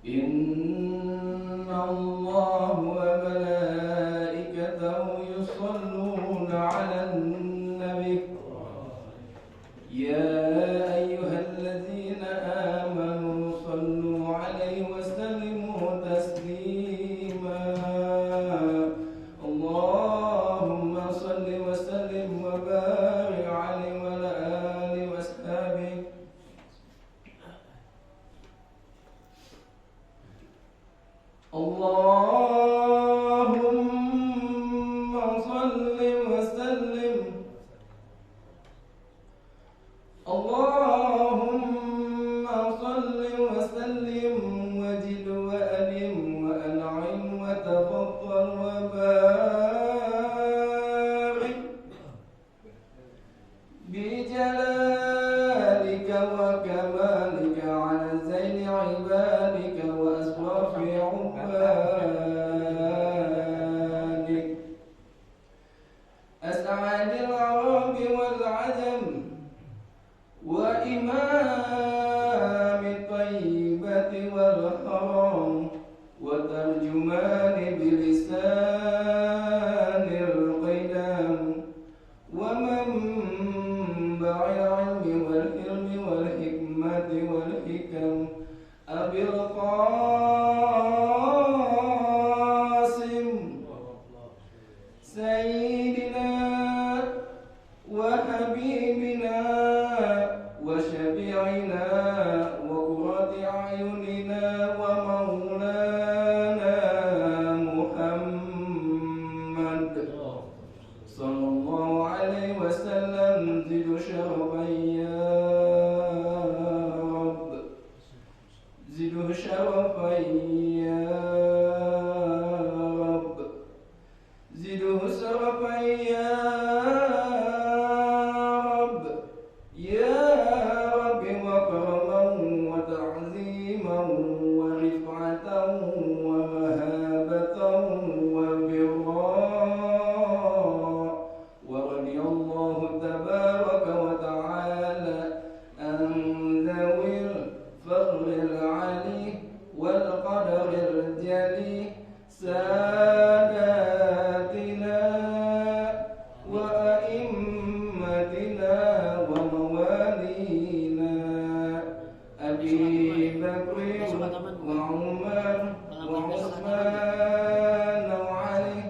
إن الله وملائكته يصلون على النبي يا أيها الذين آمنوا صلوا عليه وسلموا تسليما اللهم صل وسلم وبارك عليه وعلى آله وأصحابه اللهم صل وسلم اللهم صل وسلم وزد وألم وأنعم وتفضل وبارك بجلالك وكمالك على زين عبادك وأشرف عبادك أسعد العرب والعجم وإمام الطيبة والحرم وترجمان بلسان القدم ومنبع العلم والحلم والحكمة والحكم أبي القاسم سيدنا وحبيبنا وشفيعنا وقرة أعيننا ومولانا محمد صلى الله عليه وسلم زد شرفا يا رب زد شرفا يا رب زده شرفا يا وتعظيما ورفعة ومهابة وبراء ورضي الله تبارك وتعالى عن ذوي الفضل العلي والقدر الجلي ساداتنا وأئمتنا وموالينا أبي بكر وعمر وعثمان وعلي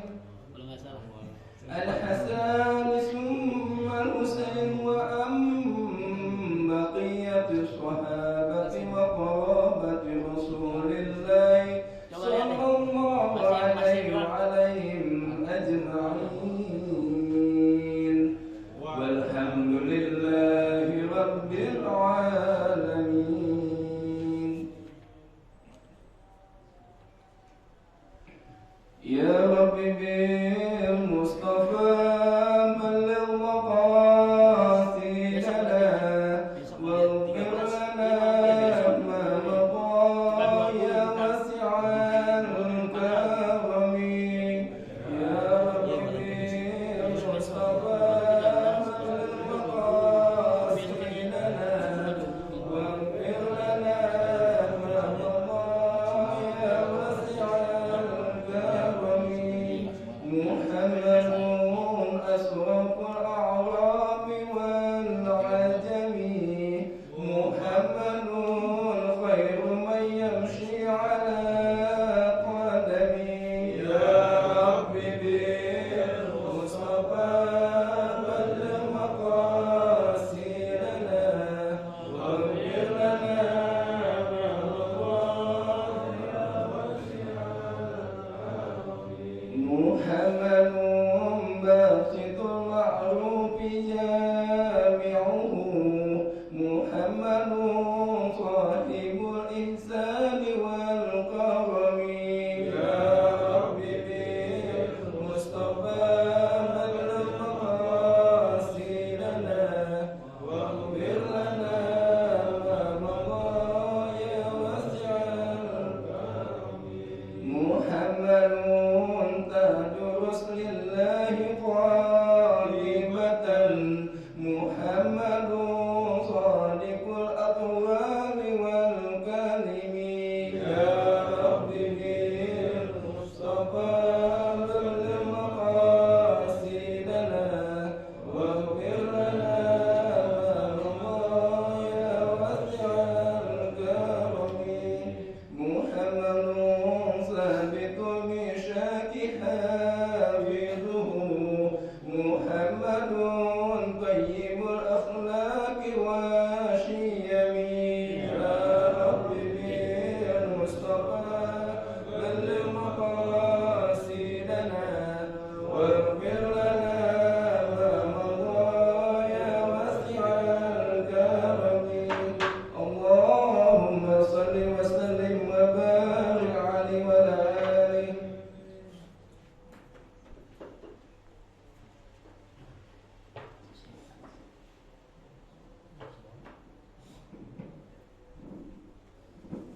الحسن ثم الحسين وأم بقية الصحابة وقرابة رسول الله صلى الله عليه وعليهم أجمعين والحمد لله رب العالمين.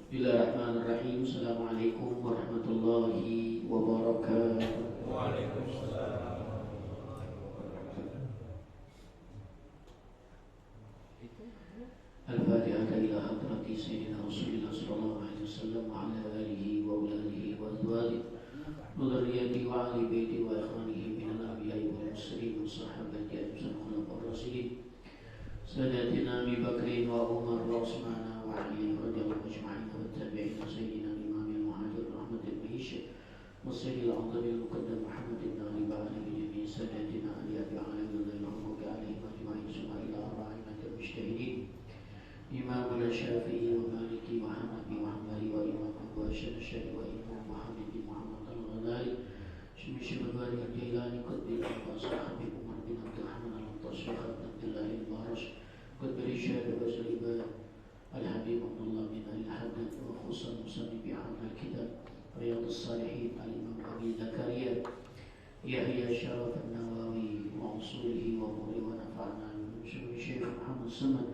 Bismillahirrahmanirrahim. Assalamualaikum warahmatullahi wabarakatuh. Waalaikumsalam. Al-Fatihah ila hadrati Sayyidina Rasulullah sallallahu alaihi wasallam wa ala alihi wa auladihi wa azwajihi wa dzurriyyatihi wa ahli baitihi wa ikhwanihi minal anbiya'i wal mursalin wa sahabati ajma'in khulafa'ur rasyidin Sayyidina Abi Bakrin wa Umar wa Utsman wa Ali radhiyallahu ajma'in wa tabi'in Sayyidina Imam al-Muhajir rahmatul ma'isyah wa sayyidil a'zam al-muqaddam Muhammad ibn Ali ba'ala bi jami'i Sayyidina Ali abi alamin radhiyallahu alaihim ajma'in summa ila arba'inatil mujtahidin Imamul Syafi'i wa Maliki wa Hanafi wa Hanbali wa Imam Abu Syekh wa Imam Muhammad bin Muhammad al-Ghazali Syekh Bari al-Jailani Qutbil Abbas Habib Umar bin Abdul Rahman al-Tasfiq Abdullah al-Barash Qutbil Syekh wa Sulaiman al-Habib Abdullah bin al-Haddad wa khusus musannif bi'amal kitab Riyadhus Salihin al-Imam Abi Zakaria Yahya Syaraf an-Nawawi wa usulihi wa muhli wa nafa'na Syekh Muhammad Samad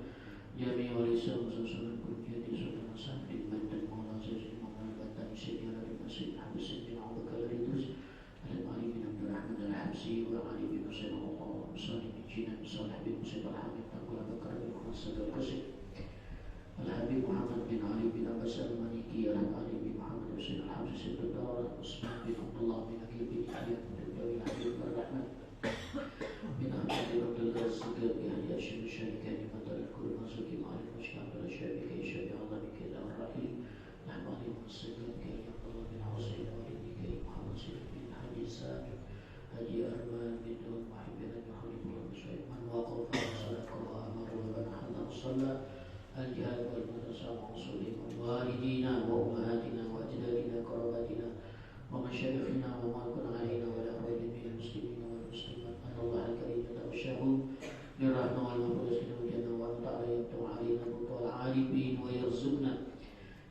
Jami walisan mususun kunjati sultan safid bantan maula sisi maula bantan sisi ala masjid Husain bin Abu Bakar Idris Ali bin Abdul Rahman al-Habsi wa Ali bin Husain Allah Musani bin Jinan Salih bin Husain al-Hamid Abu Bakar bin Muhammad al-Qasim Al-Habib Muhammad bin Ali bin Abbas al-Maliki Al-Ali bin Muhammad Husain al-Habsi Sayyid al-Dawar Usman bin Abdullah bin Aqil bin Yahya bin Dawi al-Habib al-Rahman bin Ahmad bin Abdul Razak bin Hadi Hashim al-Sharikani كل مسلك مع المشكلة ولا شيء كي شيء الله بك الرحيم نحن عليه السلام كي يقضى من عصير والدي كي محمد سيد بن حجي سامي حجي أرمان بن دون محبنا بن خليل الله شيء من وقف وصدق وأمر وبنى وصلى الجهاد والمدرسة وعنصرهم والوالدين وأمهاتنا وأجدادنا قراباتنا ومشايخنا وما كن علينا ولا غير من المسلمين والمسلمات أن الله الكريم يتغشاهم للرحمة والمغفرة علينا بطول العارفين ويرزقنا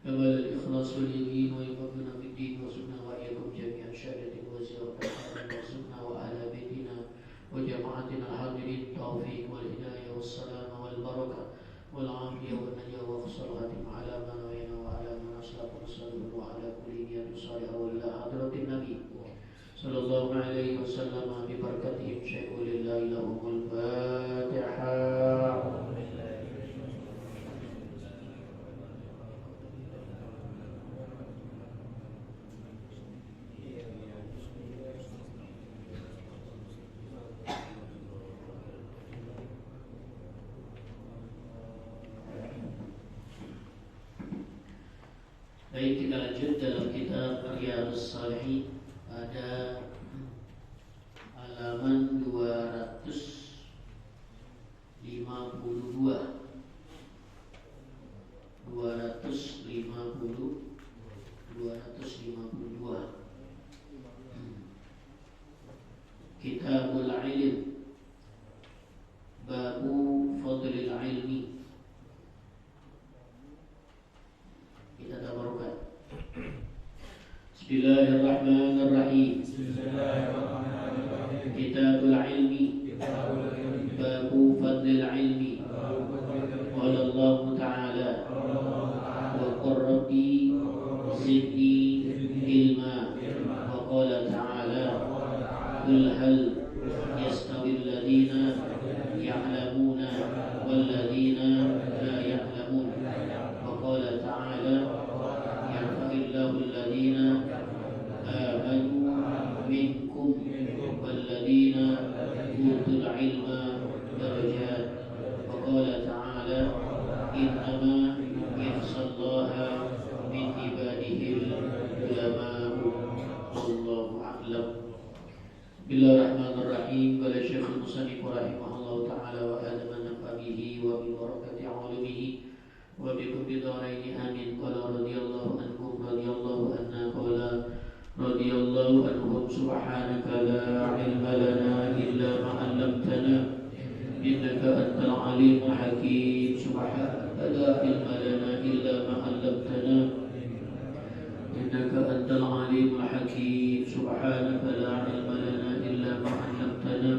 كمال الإخلاص واليقين ويفقنا في الدين وارزقنا وإياكم جميعا شهادة وزيارة وارزقنا وأهل بيتنا وجماعتنا الحاضرين التوفيق والهداية والسلامة والبركة والعافية والنجاة والصلاة على من وعينا وعلى من أسلف ونسلم وعلى كل نية صالحة وإلى حضرة النبي صلى الله عليه وسلم ببركتهم شيء لله لهم الفاتحة. Baik, kita lanjut dalam kitab Riyadhus Shalihin pada halaman 252. Kitabul Ilm Babu Fadlil Ilmi. Kita tabarrukan. Bismillahirrahmanirrahim. Kitabul Ilmi Babu Fadlil Ilmi. Qala Allah Ta'ala wa qur rabbi zidni ilma. Wa qala ta'ala qul hal yastawi alladhina ya'lamuna wal ladhina la ya'lamun. Wa qala ta'ala yarfa'illahu alladhina amanu minkum wal ladhina utul ilma darajat. Wa qala ta'ala innama yakhshallaha min ibadihil ulama'u. Wallahu a'lam. Bismillahirrahmanirrahim. Qala Syekhul Musannif rahimahullahu ta'ala wa adama nafabihi wa bi barakati ulumihi wa bi kulli daraini amin. Qala radhiyallahu anhum radhiyallahu anna qala radhiyallahu anhum subhanaka la ilma lana illa ma 'allamtana innaka antal alimul hakim. Subhanaka la ilma lana illa ma 'allamtana innaka antal alimul hakim. Subhanaka la ilma lana illa ma 'allamtana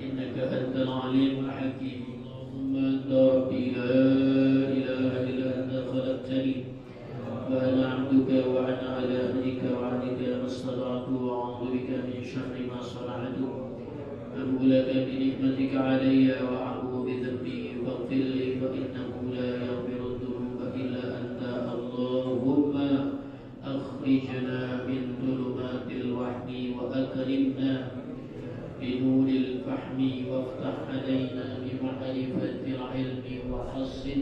innaka antal alimul hakim. Allahumma anta rabbi la ilaha illa anta khalaqtani وأنا عبدك وأنا على أهلك وعهدك ما استطعت وأعوذ بك من شر ما صنعت أبو لك بنعمتك علي وأعوذ بذنبي فاغفر لي فإنه لا يغفر الذنوب إلا أنت اللهم أخرجنا من ظلمات الوهم وأكرمنا بنور الفهم وافتح علينا بمعرفة العلم وحسن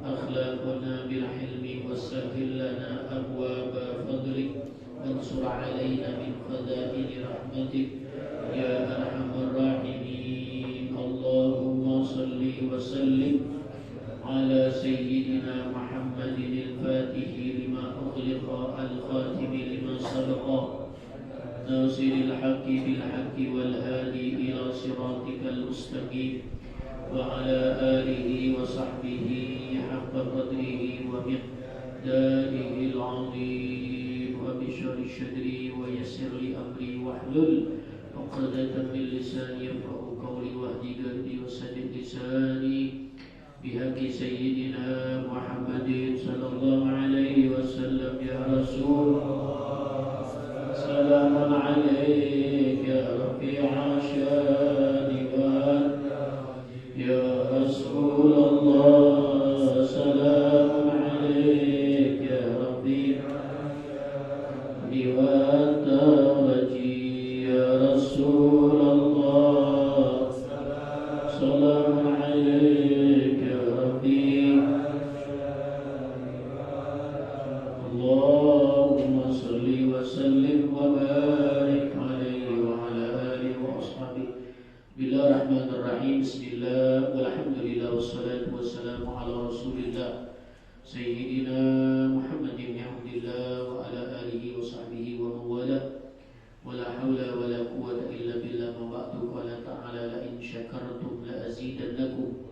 أخلاقنا بالحلم وسهل لنا أبواب فضلك وانصر علينا من خزائن رحمتك يا أرحم الراحمين. اللهم صل وسلم على سيدنا محمد الفاتح لما أغلق الخاتم لما سبق ناصر الحق بالحق والهادي إلى صراطك المستقيم وعلى آله وصحبه حق قدره ومقداره العظيم. وبشر صدري ويسر لي أمري واحلل عقدة من لساني يفقهوا قولي واهدي قلبي وسدد لساني بحق سيدنا محمد صلى الله عليه وسلم. يا رسول الله سلام عليك يا رفيع شان يا رسول الله سلام عليك يا رفيع والدرجي يا رسول الله سلام عليك يا رفيع. اللهم صل وسلم وبارك عليه وعلى آله وأصحابه. Bismillahirrahmanirrahim. Bismillah walhamdulillah wassalatu wassalamu ala rasulillah Sayyidina Muhammadin bihamdillah wa ala alihi wa sahbihi wa mawala wa la hawla wa la quwwata illa billah. Ma ba'du. Qala ta'ala la in syakartum la azidannakum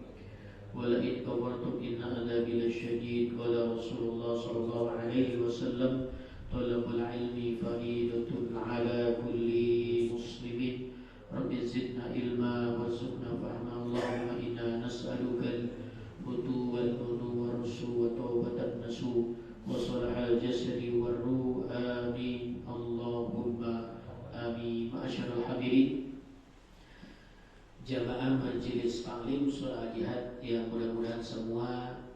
wa la in kafartum inna adzabi lasyadid. Qala Rasulullah sallallahu alaihi wasallam talabul ilmi faridatun ala kulli muslimin. Rabbi zidna ilma warzuqna fahma. Allahumma inna nas'aluka al-hudu wal-munu wal-rusu wa tawbatan nasu wa salahal jasadi wal-ruh. Amin Allahumma amin. Ma'asyiral hadirin jamaah majelis taklim surah jihad yang mudah-mudahan semua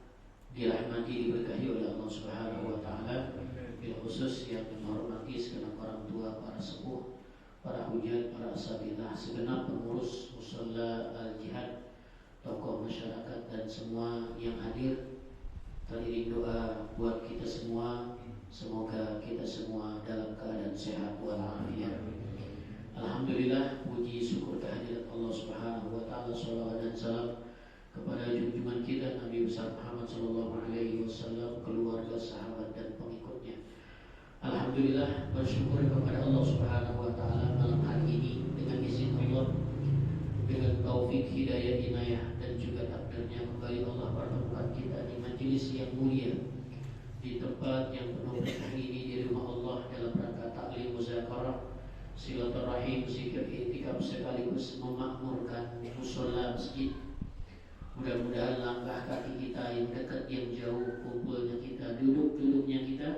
dirahmati diberkahi oleh Allah Subhanahu wa taala, bil khusus yang menghormati segenap orang tua, para sepuh, para hujat, para asatidzah, segenap pengurus musalla al-jihad, tokoh masyarakat dan semua yang hadir. Teriring doa buat kita semua, semoga kita semua dalam keadaan sehat walafiat. Alhamdulillah, puji syukur kehadirat Allah Subhanahu wa taala, salawat dan salam kepada junjungan kita Nabi besar Muhammad sallallahu alaihi wasallam, keluarga, sahabat dan pengikutnya. Alhamdulillah, bersyukur kepada Allah Subhanahu wa taala malam hari ini dengan izin Allah, dengan taufik hidayah inayah dan juga takdirnya kembali Allah pertemukan kita di majelis yang mulia, di tempat yang penuh berkah ini, di rumah Allah, dalam rangka taklim, muzakarah, silaturahim, zikir, i'tikaf sekaligus memakmurkan mushola masjid. Mudah-mudahan langkah kaki kita yang dekat, yang jauh, kumpulnya kita, duduknya kita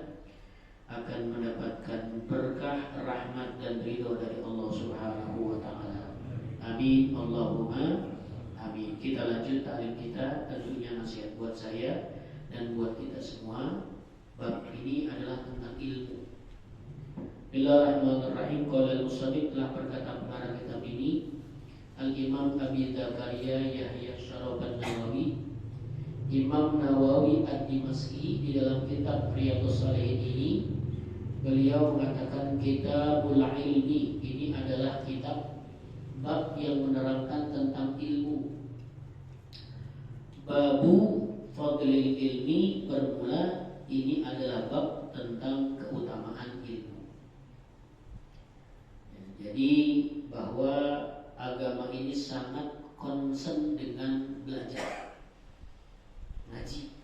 akan mendapatkan berkah, rahmat dan ridho dari Allah Subhanahu wa taala. Amin Allahumma amin. Kita lanjut taklim kita, tentunya nasihat buat saya dan buat kita semua. Bab ini adalah tentang ilmu. Bismillahirrahmanirrahim. Qala al-musannif, telah berkata pengarang kitab ini Al-Imam Abi Zakaria Yahya Syaraf an-Nawawi, Imam Nawawi ad-Dimashqi, di dalam kitab Riyadhus Shalihin ini beliau mengatakan kitabul ilmi, ini adalah kitab bab yang menerangkan tentang ilmu. Babu fadlil ilmi, bermula ini adalah bab tentang keutamaan ilmu. Jadi bahwa agama ini sangat concern dengan belajar, ngaji,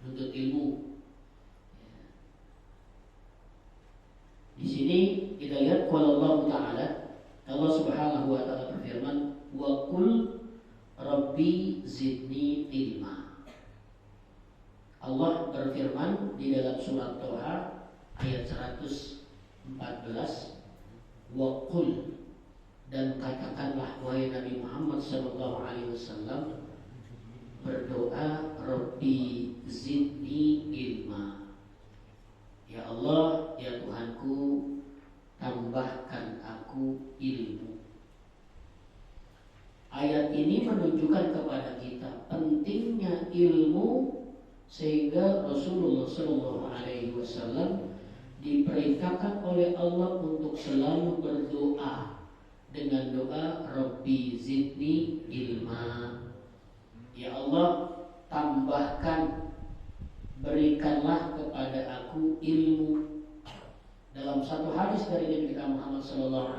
menuntut ilmu. Di sini kita lihat qala Allah Ta'ala, Allah Subhanahu wa taala berfirman, wa qul rabbi zidni ilma. Allah berfirman, di dalam surat Toha ayat 114, wa qul, dan katakanlah wahai Nabi Muhammad sallallahu alaihi wasallam, berdoa, Rabbi zidni ilma, ya Allah, ya Tuhanku, tambahkan aku ilmu. Ayat ini menunjukkan kepada kita pentingnya ilmu, sehingga Rasulullah sallallahu alaihi wasallam diperintahkan oleh Allah untuk selalu berdoa dengan doa Rabbi zidni ilma, ya Allah, tambahkan, berikanlah kepada aku ilmu. Dalam satu hadis dari Nabi Muhammad SAW,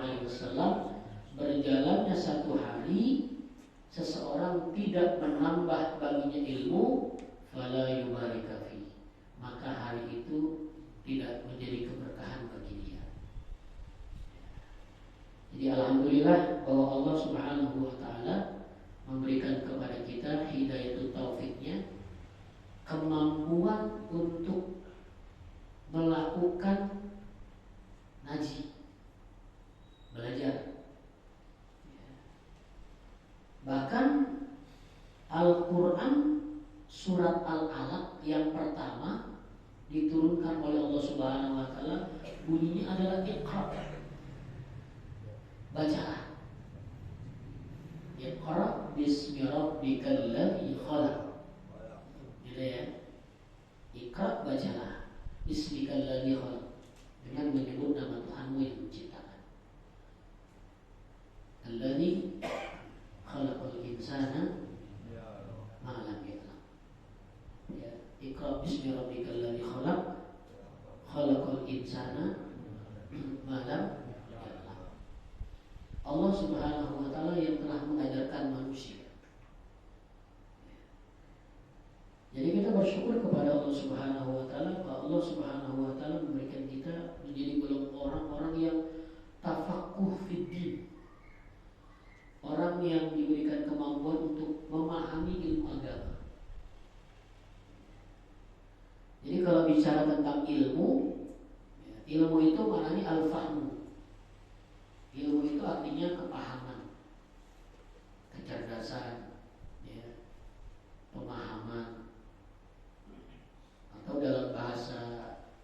berjalannya satu hari, seseorang tidak menambah baginya ilmu, fala yubarika fi, maka hari itu tidak menjadi keberkahan bagi dia. Jadi alhamdulillah bahwa Allah Subhanahu wa taala memberikan kepada kita hidayatul taufiknya, kemampuan untuk melakukan ngaji, belajar. Bahkan Al-Quran surat Al-Alaq yang pertama diturunkan oleh Allah Subhanahu wa taala, bunyinya adalah Iqra, bacalah. Iqra bismi rabbikal ladzi khalaq. Gitu ya. Iqra, bacalah. Bismikal ladzi khalaq, dengan menyebut nama Tuhanmu yang menciptakan. Alladzi khalaqal insana ma lam ya'lam. Ya, Iqra bismi rabbikal ladzi khalaq, khalaqal insana ma lam ya'lam. Allah Subhanahu wa taala yang telah mengajarkan manusia. Jadi kita bersyukur kepada Allah Subhanahu wa taala, bahwa Allah Subhanahu wa taala memberikan kita menjadi orang-orang yang tafaqquh fid din. Orang yang diberikan kemampuan untuk memahami ilmu agama. Jadi kalau bicara tentang ilmu, ilmu itu maknanya al-fahmu. Ilmu itu artinya kepahaman, kecerdasan, ya, pemahaman, atau dalam bahasa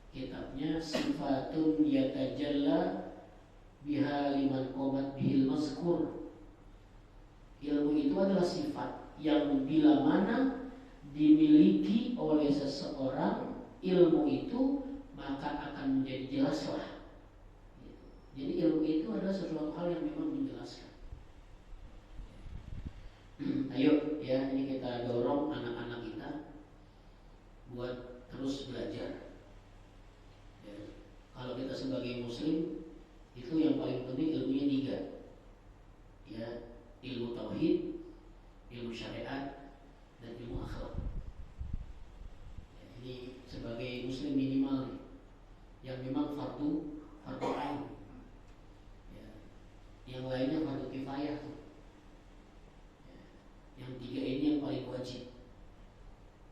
kitabnya sifatun yatajalla biha liman qomat bihil mazkur. Ilmu itu adalah sifat yang bila mana dimiliki oleh seseorang ilmu itu, maka akan menjadi jelaslah. Jadi ilmu itu adalah sesuatu hal yang memang menjelaskan. Ayo ya, ini kita dorong anak-anak kita buat terus belajar. Ya, kalau kita sebagai muslim, itu yang paling penting ilmunya 3. Ya, ilmu tauhid, ilmu syariat, dan ilmu akhlak. Ya, ini sebagai muslim minimal nih, yang memang fardu ain. Yang lainnya fardu kifayah tuh. Ya. Yang 3 ini yang paling wajib.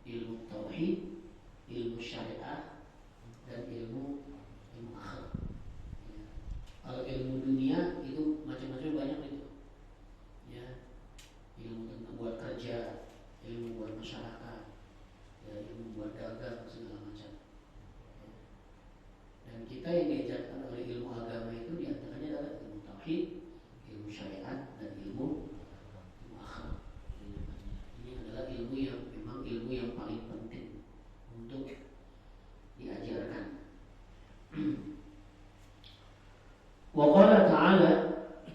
Ilmu tauhid, ilmu syariah, dan ilmu akhlak. Ya. Kalau ilmu dunia itu macam-macam banyak itu. Ya. Ilmu tentang buat kerja, ilmu buat masyarakat, ya, ilmu buat dagang, segala macam. Ya. Dan kita yang diajarkan oleh ilmu agama itu diantaranya adalah ilmu tauhid, ilmu syariat, dan ilmu akhlak. Ini adalah ilmu yang memang ilmu yang paling penting untuk diajarkan. Wa qala ta'ala,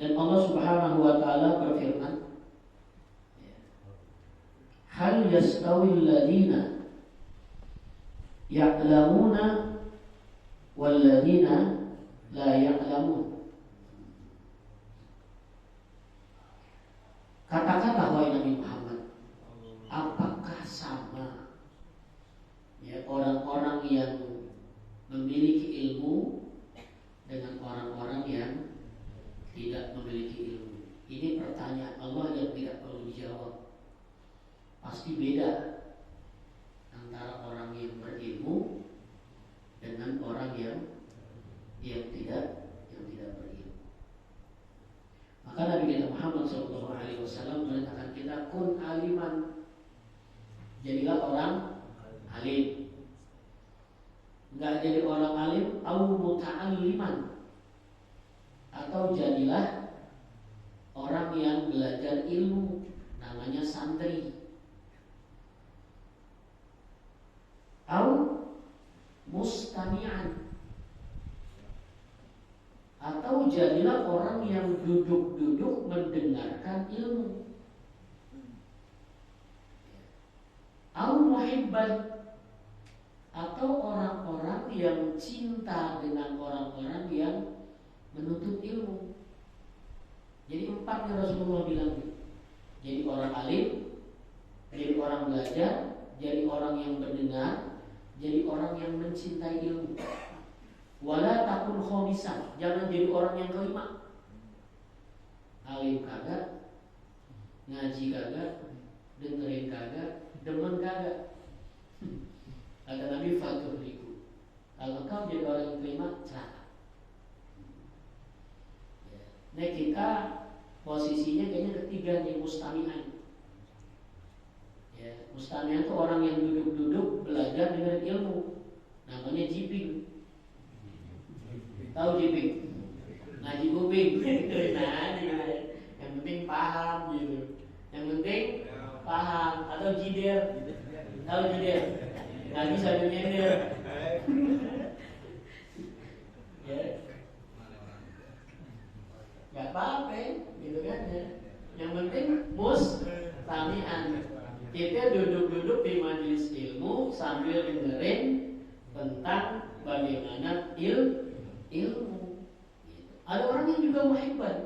dan Allah Subhanahu wa taala berfirman, hal yastawi alladziina ya'lamuna wal ladziina la ya'lamun. Katakanlah wahai Nabi Muhammad, apakah sama ya orang-orang yang memiliki ilmu dengan orang-orang yang tidak memiliki ilmu? Ini pertanyaan Allah yang tidak perlu dijawab. Pasti beda antara orang yang berilmu jadilah orang alim. Enggak jadi orang alim, au muta'alliman, atau jadilah orang yang belajar ilmu, namanya santri. Au mustami'an, atau jadilah orang yang duduk-duduk mendengarkan ilmu. Au muhibban, atau orang-orang yang cinta dengan orang-orang yang menuntut ilmu. Jadi 4 yang Rasulullah bilang. Jadi orang alim, jadi orang belajar, jadi orang yang mendengar, jadi orang yang mencintai ilmu. Wala takun khomisah, jangan jadi orang yang kelima. Alim kagak, ngaji kagak, dengerin kagak, demen kagak. Kata Nabi fatuhliku, kalau kau jadi orang yang kelima, celaka. Nah kita posisinya kayaknya ketiga nih, mustami'an. Ya, mustami'an itu orang yang duduk-duduk belajar dengerin ilmu, namanya jiping. Tahu jiping? Ngaji kuping. Nah, yang penting paham gitu. Yang penting paham. Atau jider. Tahu jider? Ngaji sambil nyender. Ya. Gak apa-apa, gitu kan ya. Yang penting mustami'an. Kita duduk-duduk di majelis ilmu sambil dengerin tentang bagaimana ilmu. Ada orang yang juga muhibban.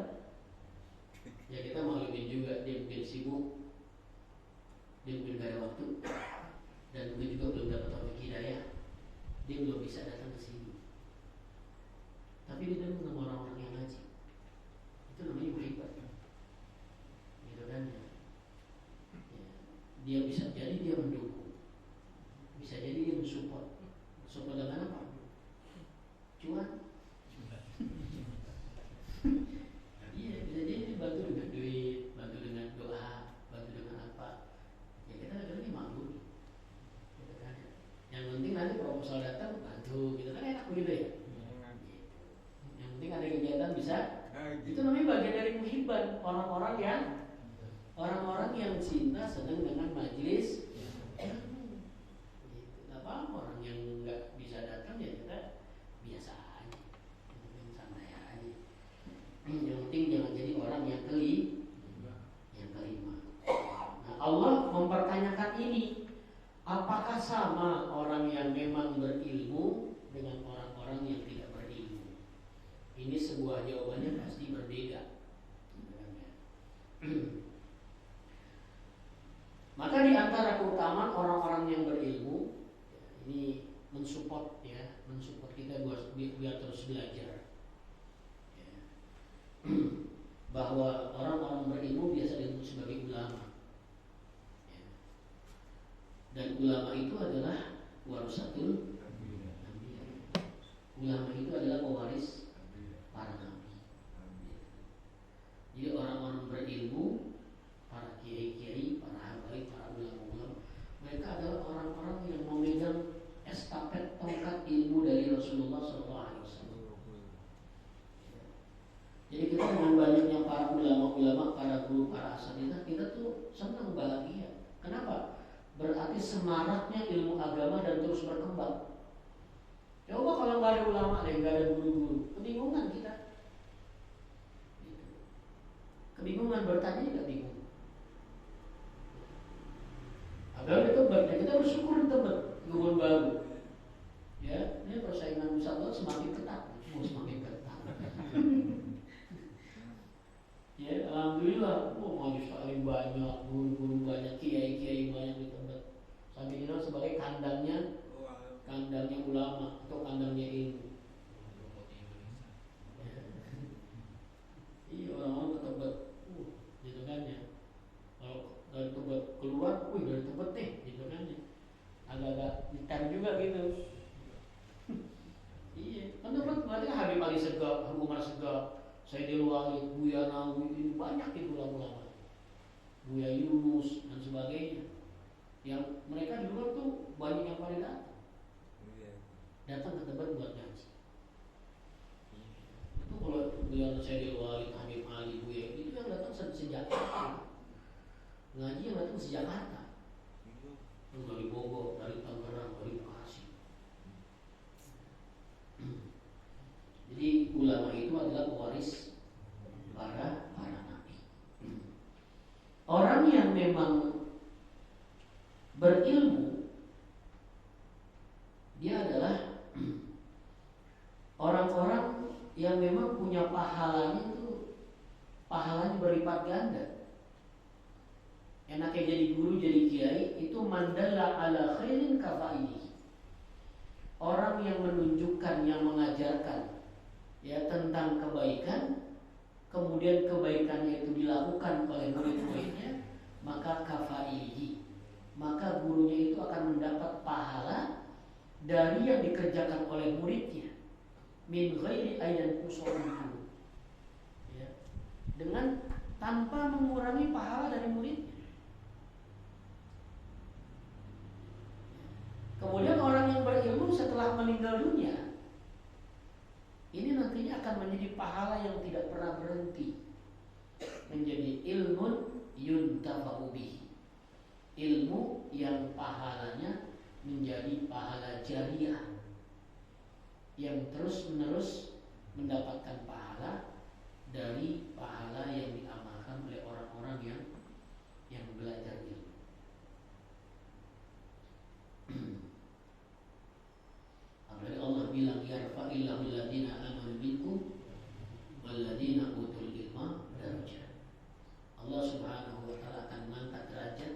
Ya kita maklumin juga, dia mungkin sibuk, dia mungkin gak ada waktu, dan mungkin juga belum dapat taufik hidayah, dia belum bisa datang ke sini. Tapi dia dengar sama orang-orang yang ngaji. Itu namanya muhibban. Gitu kan ya. Dia bisa jadi dia mendukung, bisa jadi dia mensupport. Support dengan apa? Cuan. Iya, bisa jadi bantu dengan duit, bantu dengan doa, bantu dengan apa. Ya kita kadang-kadang malu. Gitu kan. Yang penting nanti proposal datang bantu, gitu kan enak begitu ya. Yang penting ada kegiatan bisa. Itu namanya bagian dari muhibban, orang-orang yang cinta senang dengan majelis. Gak apa-apa, orang yang nggak bisa datang ya kita biasa aja, santai aja. Yang penting jangan jadi orang yang kelima. Nah, Allah mempertanyakan ini, apakah sama orang yang memang berilmu dengan orang-orang yang tidak berilmu? Ini sebuah jawabannya pasti berbeda. Maka di antara keutamaan orang-orang yang berilmu, ini mensupport kita biar terus belajar. Bahwa orang-orang berilmu biasa disebut sebagai ulama. Dan ulama itu adalah warasatul anbiya. Ulama itu adalah pewaris para nabi. Jadi orang-orang berilmu, para kiai-kiai, para habaib, para ulama-ulama, mereka adalah orang-orang yang memegang estafet tongkat ilmu dari Rasulullah SAW. Jadi kita dengan banyaknya para ulama-ulama, para guru, para asatidzah, kita tuh senang, bahagia. Kenapa? Berarti semaraknya ilmu agama dan terus berkembang. Coba kalau nggak ada ulama, nggak ada guru-guru, kebingungan kita. Kebingungan, bertanya juga bingung. Agar kita bersyukur di tempat kebun baru. Ya, ini persaingan wisatawan semakin ketat, semakin ketat. Ya, alhamdulillah, majelis taklim banyak, guru-guru banyak, kiai-kiai banyak di tempat. Sampai dikenal sebagai kandangnya ulama atau kandangnya ilmu. Iya, orang-orang ke tempat, gitu kan ya. Kalau dari tempat keluar, dari tempat gitu kan ya. Agak-agak ditar juga gitu. Iya, kan tempat berarti Habib Ali Segaf, Abu Umar Segaf, Sayyidil Walid, Buya Nawawi, ini banyak itu ulama-ulama, Buya Yunus dan sebagainya. Yang mereka di luar tuh banyak yang pada datang ke tempat buat ngaji. Itu kalau bilang saya di Walid, Habib Ali, Buya, itu yang datang sejak ngaji yang datang sejak Jakarta, dari Bogor, dari Tangerang, dari Bekasi. Jadi ulama itu adalah pewaris para nabi. Orang yang memang berilmu, dia adalah orang-orang yang memang punya pahalanya itu pahalanya berlipat ganda. Enaknya jadi guru, jadi kiai itu mandalla ala khairin kafaini. Orang yang menunjukkan, yang mengajarkan ya tentang kebaikan, kemudian kebaikannya itu dilakukan oleh murid-muridnya, maka kafaihi, maka gurunya itu akan mendapat pahala dari yang dikerjakan oleh muridnya, min ghairi ayyan qusuruhu, ya, dengan tanpa mengurangi pahala dari muridnya. Kemudian orang yang berilmu setelah meninggal dunia, ini nantinya akan menjadi pahala yang tidak pernah berhenti, menjadi ilmun yuntafa'u bihi, ilmu yang pahalanya menjadi pahala jariah yang terus-menerus mendapatkan pahala dari pahala yang diamalkan oleh orang-orang yang belajar ilmu. Apalagi Allah bilang yarfa'illahu alladziina aamanu minkum walladziina utul ilma darajat. Allah Subhanahu wa taala akan mengangkat derajat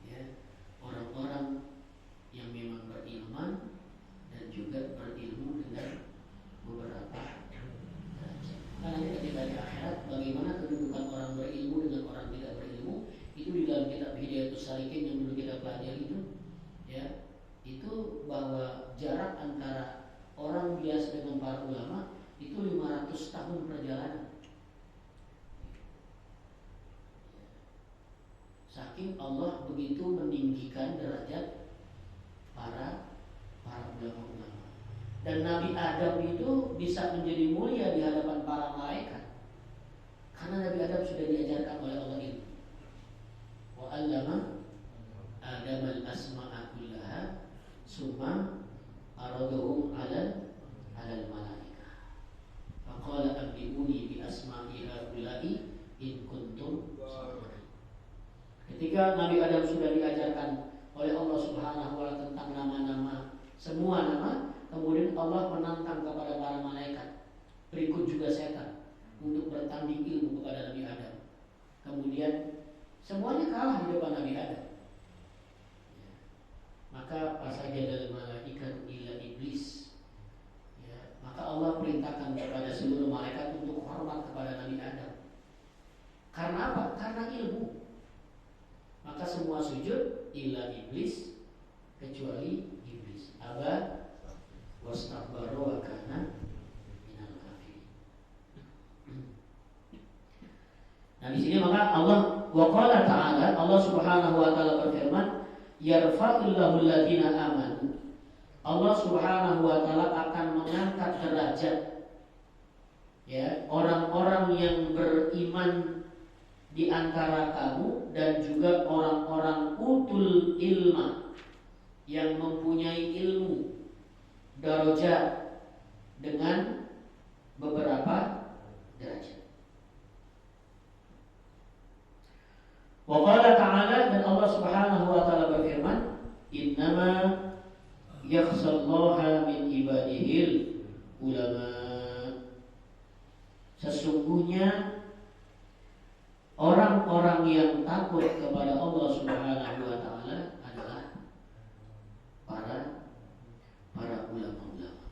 ya orang-orang yang memang beriman dan juga berilmu dengan beberapa derajat. Karena ketika di akhirat bagaimana kedudukan orang berilmu dengan orang tidak berilmu itu di dalam kitab Hidayatus Salikin yang dulu kita pelajari itu ya, itu bahwa jarak antara orang biasa dengan para ulama itu 500 tahun perjalanan. Saking Allah begitu meninggikan derajat para ulama-ulama. Dan Nabi Adam itu bisa menjadi mulia di hadapan para malaikat karena Nabi Adam sudah diajarkan oleh Allah ilmu. Wa 'allama Adam al-asma'a kullaha summa aradahum 'alal malaikah. Faqala abbi'uni bi asma'i haula'i in kuntum shadiqin. Ketika Nabi Adam sudah diajarkan oleh Allah Subhanahu wa taala tentang nama-nama, semua nama, kemudian Allah menantang kepada para malaikat, berikut juga setan, untuk bertanding ilmu kepada Nabi Adam. Kemudian semuanya kalah di depan Nabi Adam. Maka fasajadal malaikat illa iblis. Ya, maka Allah perintahkan kepada seluruh malaikat untuk hormat kepada Nabi Adam. Karena apa? Karena ilmu. Maka semua sujud illa iblis, kecuali iblis. Aba wastakbara wa kana minal kafirin. Nah di sini maka Allah wa qala ta'ala, Allah Subhanahu wa taala berfirman, yarfa'illahu alladziina amanu. Allah Subhanahu wa taala akan mengangkat derajat ya orang-orang yang beriman di antara kamu dan juga orang-orang utul ilma yang mempunyai ilmu, darajat dengan beberapa derajat. Wa qala ta'ala, dan Allah Subhanahu wa taala berfirman, innama yakhshallaha min ibadihil ulama. Sesungguhnya orang-orang yang takut kepada Allah Subhanahu wa taala adalah para ulama-ulama.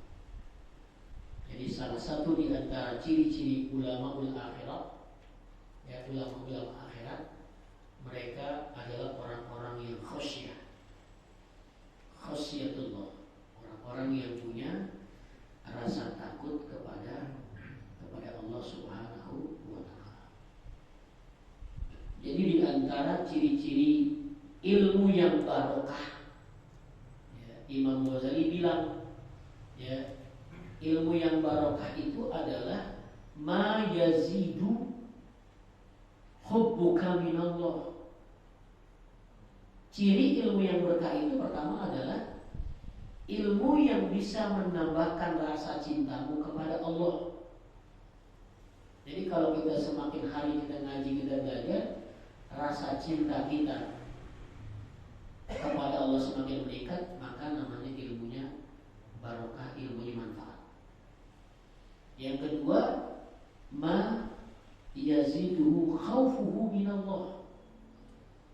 Jadi salah satu di antara ciri-ciri ulama-ul akhirat, ya ulama-ulama akhirat, mereka adalah orang-orang yang khasyatullah, orang-orang yang punya rasa takut kepada Allah Subhanahu wa taala. Jadi di antara ciri-ciri ilmu yang barokah. Ya, Imam Ghazali bilang, ya, ilmu yang barokah itu adalah ma yazidu hubbuka minallah. Ciri ilmu yang berkah itu pertama adalah ilmu yang bisa menambahkan rasa cintamu kepada Allah. Jadi kalau kita semakin hari kita ngaji, kita belajar, rasa cinta kita kepada Allah semakin meningkat, maka namanya ilmunya barokah, ilmunya manfaat. Yang kedua, ma yaziduhu khaufuhu minallah.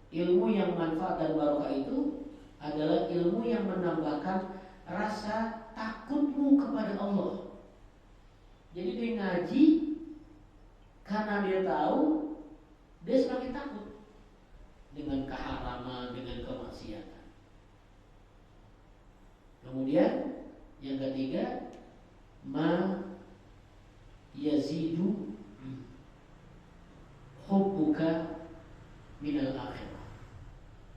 Ilmu yang manfaat dan barokah itu adalah ilmu yang menambahkan rasa takutmu kepada Allah. Jadi dia ngaji karena dia tahu, dia semakin takut dengan keharaman, dengan kemaksiatan. Kemudian yang ketiga, ma yazidu hubbuka minal akhirah.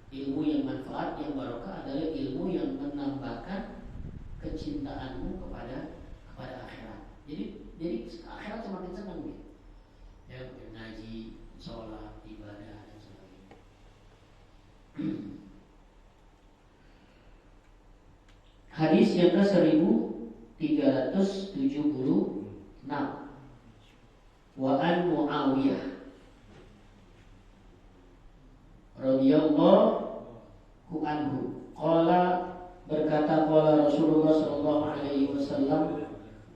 Ilmu yang manfaat, yang barokah adalah ilmu yang menambahkan kecintaanmu kepada akhirat. Jadi akhirat semakin senang gitu. Ya, ngaji, sholat, ibadah dan sebagainya. Hadis yang ke-1376. Wa an Muawiyah radhiyallahu anhu qala, berkata qala Rasulullah sallallahu alaihi wasallam,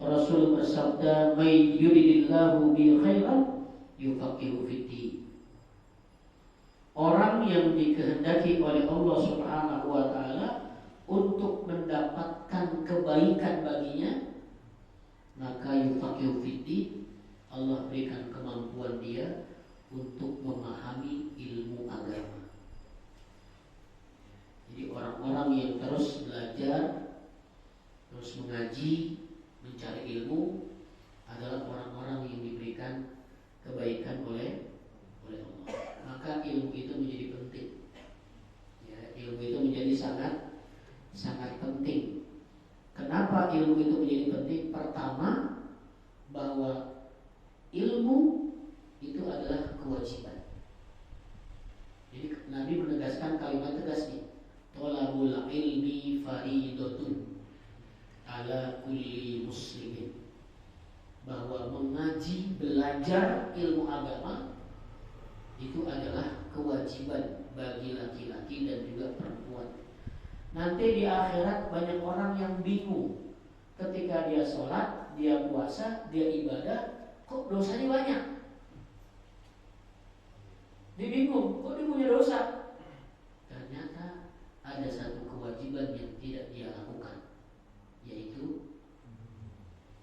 Rasul bersabda, may yuridillahu bi khairan yufaqihu fiddin. Orang yang dikehendaki oleh Allah Subhanahu wa taala untuk mendapatkan kebaikan baginya, maka yufaqihu fiddin, Allah berikan kemampuan dia untuk memahami ilmu agama. Jadi orang-orang yang terus belajar, terus mengaji, mencari ilmu adalah orang-orang yang diberikan kebaikan oleh Allah. Maka ilmu itu menjadi penting. Ya, ilmu itu menjadi sangat penting. Kenapa ilmu itu menjadi penting? Pertama, bahwa ilmu itu adalah kewajiban. Jadi Nabi menegaskan kalimat tegas nih, thalabul ilmi fariidatun ala kulli muslimin, bahwa mengaji, belajar ilmu agama itu adalah kewajiban bagi laki-laki dan juga perempuan. Nanti di akhirat banyak orang yang bingung ketika dia sholat, dia puasa, dia ibadah, kok dosanya banyak. Dia bingung, kok dia punya dosa? Ternyata ada satu kewajiban yang tidak dia lakukan, yaitu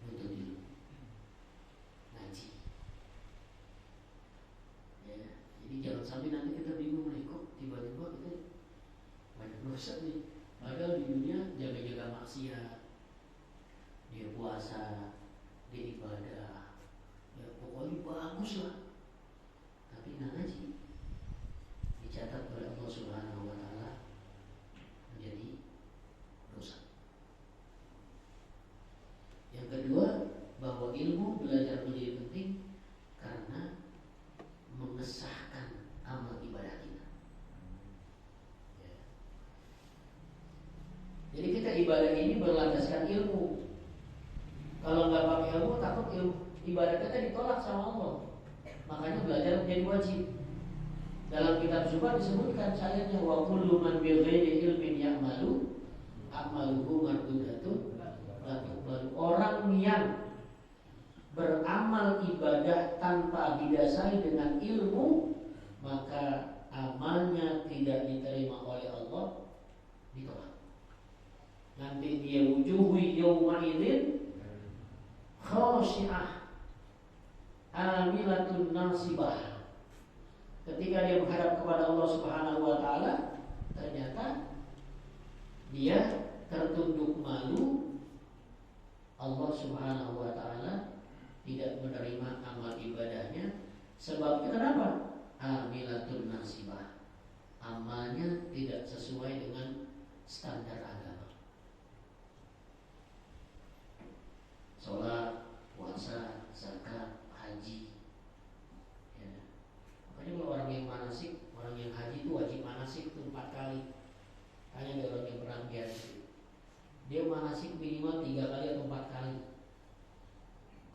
menuntut ilmu, ngaji. Ya, jadi jangan sampai nanti kita bingung nih, kok tiba-tiba kita banyak dosa nih. Padahal di dunia jaga-jaga maksiat, dia puasa, dia ibadah, ya pokoknya bagus lah. Tapi nggak ngaji, dicatat oleh Allah Subhanahu wa taala menjadi dosa. Yang kedua, bahwa ilmu belajar menjadi penting karena mengesahkan amal ibadah kita. Ya. Jadi kita ibadah ini berlandaskan ilmu. Kalau nggak pakai ilmu, takut ilmu ibadah kita ditolak sama Allah. Makanya belajar menjadi wajib. Dalam kitab Zuhud disebutkan ayatnya, wa kullu man bi ghairi ilmin ya'malu amaluhu mardudatun la tuqbalu. Orang yang beramal ibadah tanpa didasari dengan ilmu, maka amalnya tidak diterima oleh Allah, ditolak. Nanti dia wujuhu yawma idzin khashi'ah amilatun nasibah. Ketika dia menghadap kepada Allah Subhanahu wa taala, ternyata dia tertunduk malu. Allah Subhanahu wa taala tidak menerima amal ibadahnya. Sebabnya kenapa? Amilatun nasibah. amalnya tidak sesuai dengan standar agama. Sholat, puasa, zakat, haji. Ya. Makanya kalau orang yang manasik, orang yang haji itu wajib manasik itu 4 kali. Tanya ada orang yang pernah biasa. Dia manasik minimal 3 kali atau 4 kali.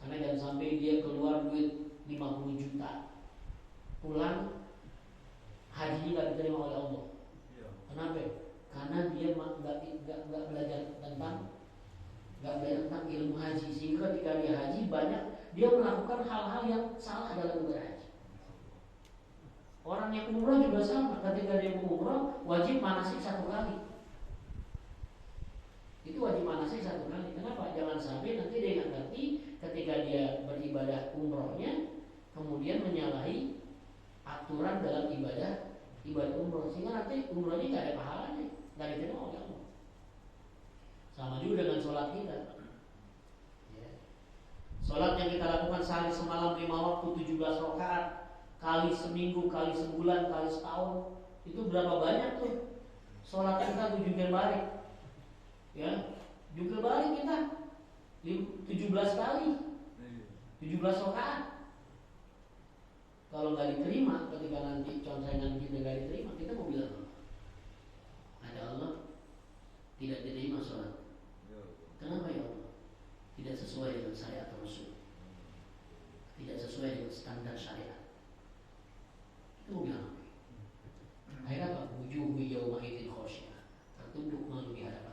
Karena jangan sampai dia keluar duit 50 juta, pulang hajinya nggak diterima oleh Allah. Kenapa? Karena dia nggak belajar tentang ilmu haji, sehingga ketika dia haji banyak dia melakukan hal-hal yang salah dalam berhaji. Orang yang umroh juga sama, ketika dia mau umroh wajib manasik 1 kali. Itu wajib manasik 1 kali. Kenapa? Jangan sampai nanti dia nggak ngerti ketika dia beribadah umrohnya kemudian menyalahi aturan dalam ibadah umroh, sehingga nanti umrohnya nggak ada pahalanya, nggak diterima oleh Allah. Sama juga dengan sholat kita. Ya. Sholat yang kita lakukan sehari semalam 5 waktu 17 rakaat kali seminggu, kali sebulan, kali setahun, itu berapa banyak tuh? Sholat kita 7 kali balik. Ya, juga balik kita 17 kali 17 rakaat. Kalau nggak diterima, ketika nanti concengan kita nggak diterima, kita mau bilang apa? Ada Allah tidak diterima sholat. Kenapa ya Allah? Tidak sesuai dengan syariat Rasul, tidak sesuai dengan standar syariat. Itu mau bilang apa? Akhirnya apa? Wujuhu yawma idzin khasyah, tertunduk malu di hadapan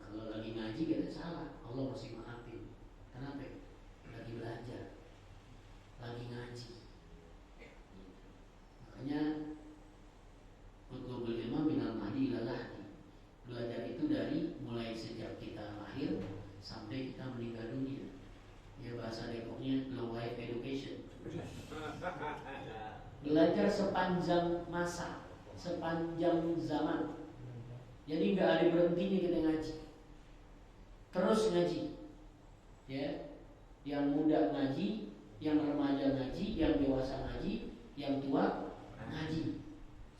kalau lagi ngaji kita salah, Allah masih maafin. Kenapa? Lagi belajar, lagi ngaji. Makanya utlubul ilma minal mahdi ila lahdi. Belajar itu dari mulai sejak kita lahir sampai kita meninggal dunia. Ya bahasa Depoknya long life education. Belajar sepanjang masa, sepanjang zaman. Jadi nggak ada berhentinya kita ngaji. Terus ngaji, ya, yang muda ngaji, yang remaja ngaji, yang dewasa ngaji, yang tua ngaji,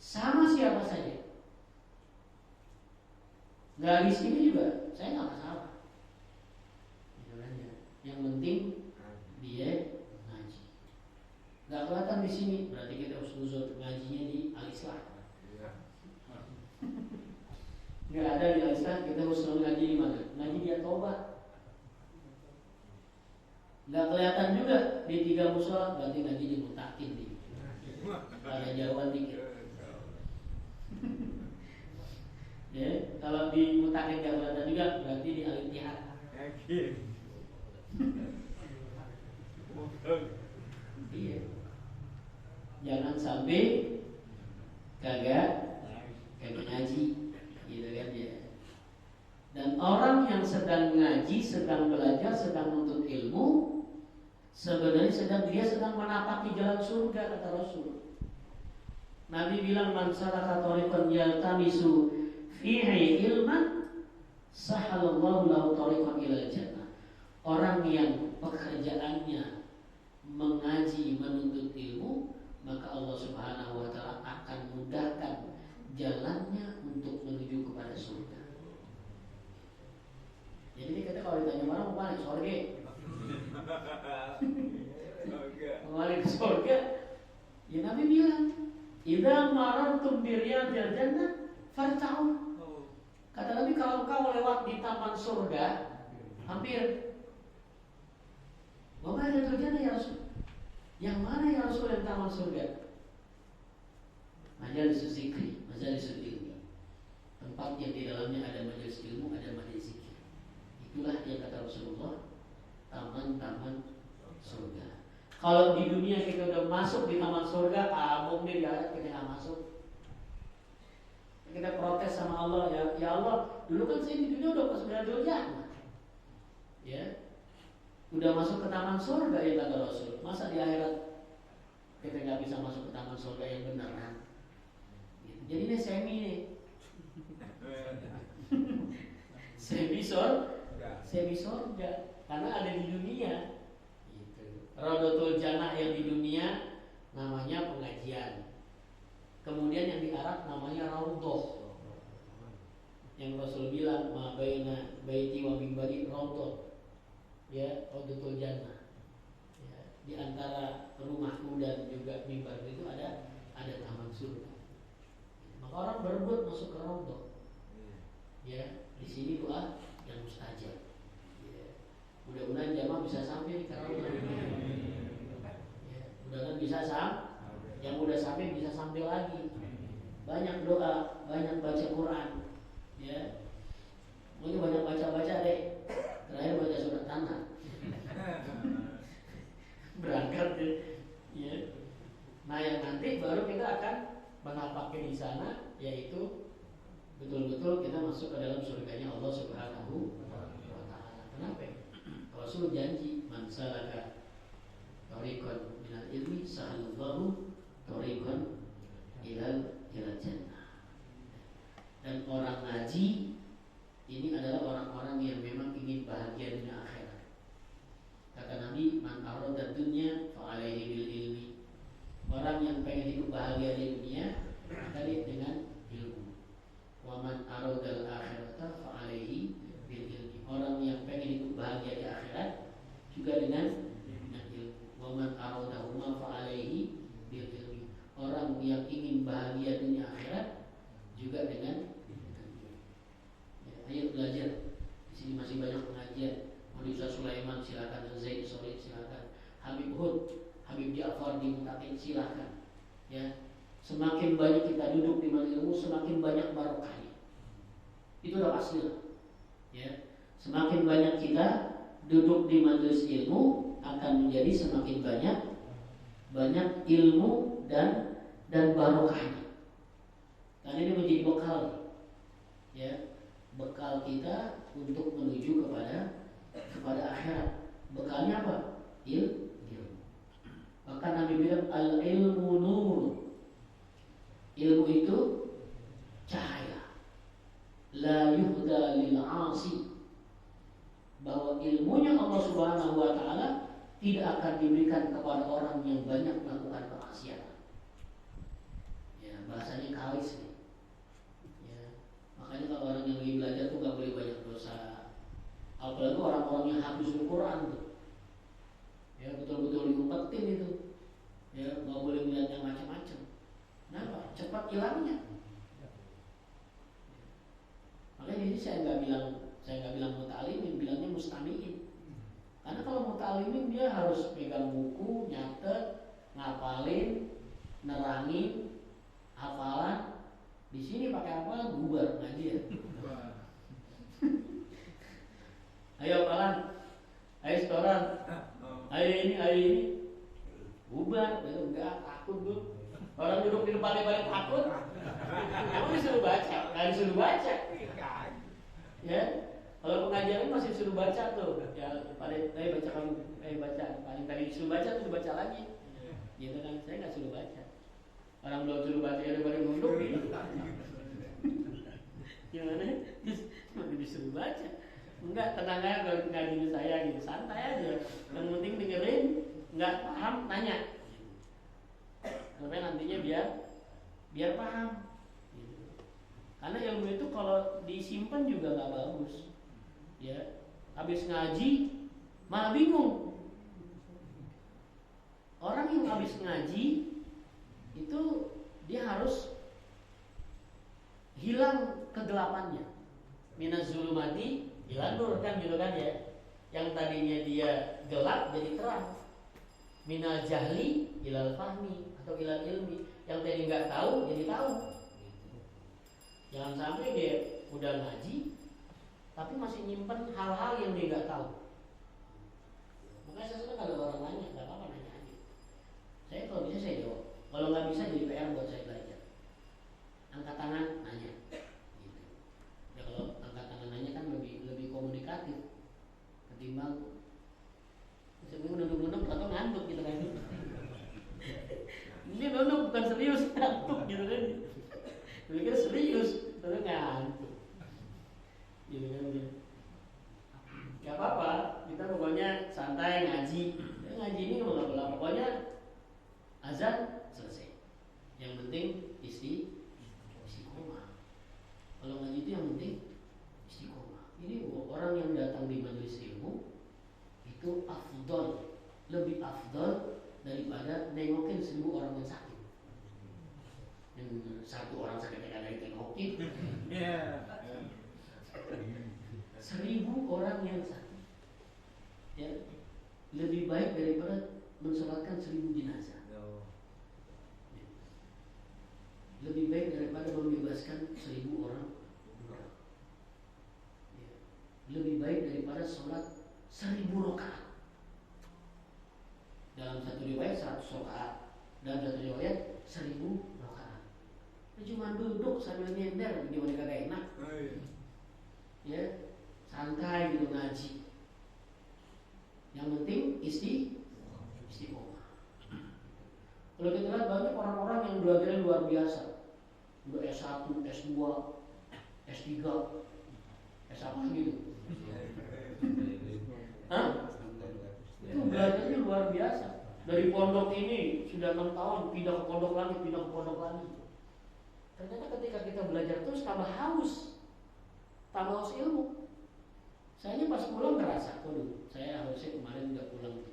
sama siapa saja. Nggak di sini juga, saya nggak masalah. Yang penting dia ngaji. Nggak kelihatan di sini, berarti kita harus uzur ngajinya di Al-Islah. Nggak ada di Al-Islah, kita harus ngaji di mana? Ngaji di At-Taubah. Nggak kelihatan juga di 3 musola, berarti ngaji di Mutakin nih. Ada jauhan dikit. Ya, kalau di Mutakin nggak kelihatan juga, berarti di Al-Ittihad. Iya. Jangan sampai kagak ngaji. Gitu kan ya. Dan orang yang sedang ngaji, sedang belajar, sedang menuntut ilmu, sebenarnya dia sedang menapaki jalan surga, kata Rasul. Nabi bilang man salaka tariqan yaltamisu fihi ilman sahalallahu lahu tariqan ilal jannah. Orang yang pekerjaannya mengaji, menuntut ilmu, maka Allah Subhanahu wa taala akan mudahkan jalannya untuk menuju kepada surga. Jadi kita kalau ditanya mana mau balik surga, balik ke surga, ya Nabi bilang, idza marartum bi riyadil jannah farta'u. Kata Nabi, kalau kau lewat di taman surga, hampir. Wa ma riyadil jannah ya Rasul? Yang mana ya Rasul yang taman surga? Majelis zikri, majelis ilmi, tempat yang di dalamnya ada majelis ilmu, ada majelis zikir. Itulah yang kata Rasulullah, taman-taman surga. Kalau di dunia kita udah masuk di taman surga, mungkin di akhirat kita nggak masuk. Kita protes sama Allah, ya Allah, dulu kan saya di dunia udah pas berada jannah, ya, udah masuk ke taman surga ya kata Rasul. Masa di akhirat kita nggak bisa masuk ke taman surga yang benar kan? Jadi ini semi nih. semi surga karena ada di dunia gitu. Raudatul Jannah yang di dunia namanya pengajian. Kemudian yang di Arab namanya raudhah. Yang Rasul bilang ma baina baiti wa mimbari raudhah. Ya, Raudatul Jannah. Ya, di antara rumahku dan juga mimbar itu ada taman surga. Maka orang berebut masuk ke raudhah. Ya, di sini doa yang mustajab. Ya. Mudah-mudahan jamaah bisa sampai di raudhah. Ya, mudah-mudahan bisa yang udah sampai bisa sampai lagi. Banyak doa, banyak baca Quran. Ya. Mungkin banyak baca-baca deh. Terakhir baca surat Tanah. Berangkat deh. Ya. Nah, yang nanti baru kita akan menapaknya di sana, yaitu betul-betul kita masuk ke dalam surganya Allah Subhanahu wa Ta'ala. Kenapa? Rasul janji, man salaka tariqan minal ilmi sahalallahu tariqan ilal jannah. Dan orang ngaji ini adalah orang-orang yang memang ingin bahagia dunia akhirat. Kata Nabi, man arada dunya fa alaihi bil ilmi. Orang yang pengen hidup bahagia di dunia, maka dia dengan ilmu. Wa man aradal akhirata fa alaihi bil ilmi. Orang yang pengen hidup bahagia di akhirat juga dengan ilmu. Wa man aradahuma fa alaihi bil ilmi. Orang yang ingin bahagia dunia akhirat juga dengan ilmu. Ya, ayo belajar. Di sini masih banyak pengajian. Ustaz Sulaiman silakan, Zaid Solid silakan, Habib Hud, Habib Ja'far di Mutakin silakan. Ya, semakin banyak kita duduk di majelis ilmu, semakin banyak barokahnya. Itu udah pasti lah. Ya, semakin banyak kita duduk di majelis ilmu akan menjadi semakin banyak ilmu dan barokahnya. Karena ini menjadi bekal, ya, bekal kita untuk menuju kepada akhirat. Bekalnya apa? Ilmu. Maka Nabi bilang al-ilmu nur. Ilmu itu cahaya. La yuhda lil 'asi. Bahwa ilmunya Allah Subhanahu wa Ta'ala tidak akan diberikan kepada orang yang banyak melakukan kemaksiatan. Ya, bahasanya kalis nih. Ya, makanya kalau orang yang lagi belajar tuh gak boleh banyak dosa. Apalagi orang-orang yang habis Al-Quran tuh. Ya, betul-betul diumpetin itu. Ya, nggak boleh melihat yang macam-macam. Kenapa? Cepat hilangnya. Makanya jadi saya nggak bilang muta'alimin, bilangnya mustami'in. Karena kalau muta'alimin dia harus pegang buku, nyatet, ngapalin, nerangin, hafalan. Di sini pakai apa? Bubar ngaji ya. Ayo hafalan, ayo setoran. Ayo ini bubar, enggak takut tuh. Orang duduk di depan paling takut. Kamu disuruh baca, nggak disuruh baca. Ya, kalau pengajian masih disuruh baca tuh. Ya, paling baca kamu, baca. Paling tadi disuruh baca tuh baca lagi. Gitu kan, saya nggak suruh baca. Orang belum suruh baca ya daripada duduk gitu. Gimana? Disuruh baca. Enggak, tenang aja kalau ngaji saya gitu, santai aja. Yang penting dengerin, enggak paham tanya. Sampai nantinya biar paham. Gitu. Karena ilmu itu kalau disimpan juga enggak bagus. Ya, habis ngaji malah bingung. Orang yang habis ngaji itu dia harus hilang kegelapannya. Minaz zulumati ilal nur kan gitu kan ya. Yang tadinya dia gelap jadi terang. Minal jahli ilal fahmi atau ilal ilmi. Yang tadi nggak tahu jadi tahu. Gitu. Jangan sampai dia udah ngaji tapi masih nyimpen hal-hal yang dia nggak tahu. Makanya saya senang kalau orang nanya, nggak apa-apa nanya aja. Saya kalau bisa saya jawab. Kalau nggak bisa jadi PR buat saya belajar. Angkat tangan nanya. Gitu. Ya kalau angkat tangan nanya kan lebih komunikatif ketimbang sebenarnya nunduk-nunduk atau ngantuk gitu kan. Ini nunduk bukan serius, ngantuk gitu kan. Pikir serius, tapi ngantuk. Gitu kan gitu. Gak apa-apa, kita pokoknya santai ngaji. Ngaji ini kalau lebih baik daripada sholat 1000 rakaat. Dalam satu riwayat 100 rakaat, dalam satu riwayat 1000 rakaat. Cuma duduk sambil nyender, gimana kagak enak? Ya, santai gitu ngaji. Yang penting istiqomah. Kalau kita lihat banyak orang-orang yang belajarnya luar biasa, udah S1, S2, S3, S apa gitu. Hah? Itu belajarnya luar biasa. Dari pondok ini sudah 6 tahun, pindah ke pondok lagi, pindah ke pondok lagi. Ternyata ketika kita belajar terus tambah haus ilmu. Saya pas pulang ngerasa, waduh, saya harusnya kemarin nggak pulang.